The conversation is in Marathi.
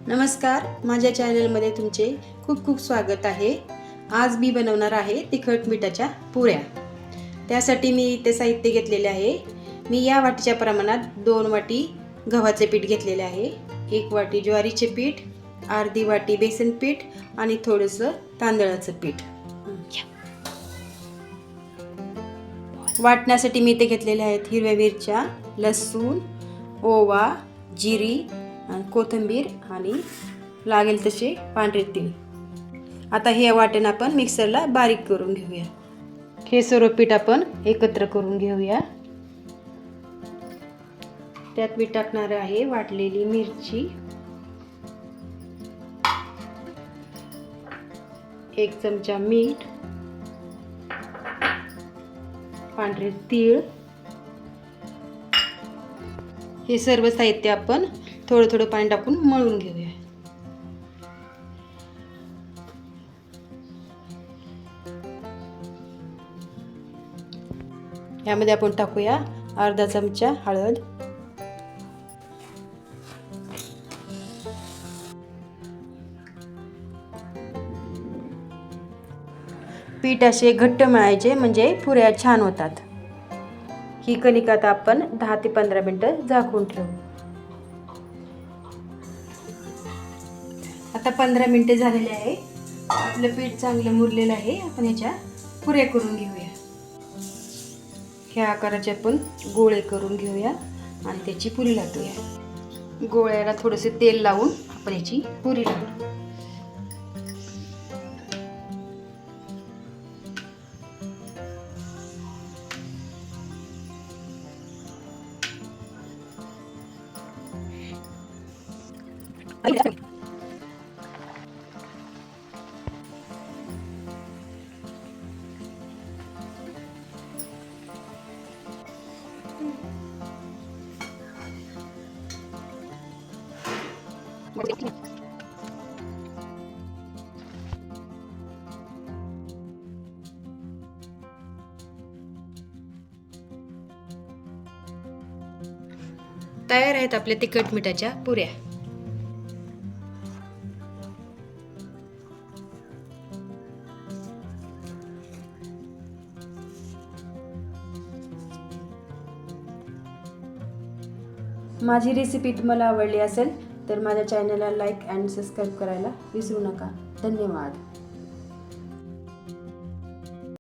नमस्कार, माझ्या चॅनलमध्ये तुमचे खूप खूप स्वागत आहे। आज मी बनवणार आहे तिखट मिठाच्या पुऱ्या। त्यासाठी मी इथे साहित्य घेतलेले आहे। मी या वाटीच्या प्रमाणात 2 वाटी गव्हाचे पीठ घेतलेले आहे, 1 वाटी ज्वारीचे पीठ, अर्धी वाटी बेसन पीठ आणि थोडंसं तांदळाचं पीठ। वाटण्यासाठी मी इथे घेतलेले आहेत हिरव्या मिरच्या, लसूण, ओवा, जिरी, कोथिंबीर आणि लागेल तसे पांढरे तीळ। आता हे वाटण आपण मिक्सरला बारीक करून घेऊया। हे सर्व पीठ आपण एकत्र करून घेऊया। त्यात मी टाकणार आहे वाटलेली मिरची, 1 चमचा मीठ, पांढरे तीळ। हे सर्व साहित्य आपण थोडं थोडं पाणी टाकून मळून घेऊया। यामध्ये आपण टाकूया अर्धा चमचा हळद, पीठ असे घट्ट मळायचे म्हणजे पुऱ्या छान होतात। ही कणिक आता आपण 10 ते 15 मिनिटं झाकून ठेवू। आता 15 मिनिटे झालेले आहे। आपलं पीठ चांगलं मुरलेलं आहे। आपण याच्या पुऱ्या करून घेऊया। ह्या आकाराचे आपण गोळे करून घेऊया आणि त्याची पुरी लाटूया। गोळ्याला थोडेसे तेल लावून आपण याची पुरी लाटू। तयार आहेत आपल्या तिखट मिठाच्या पुऱ्या। माझी रेसिपी तुम्हाला आवडली असेल तर माझ्या चॅनलला लाईक आणि सबस्क्राईब करायला विसरू नका। धन्यवाद।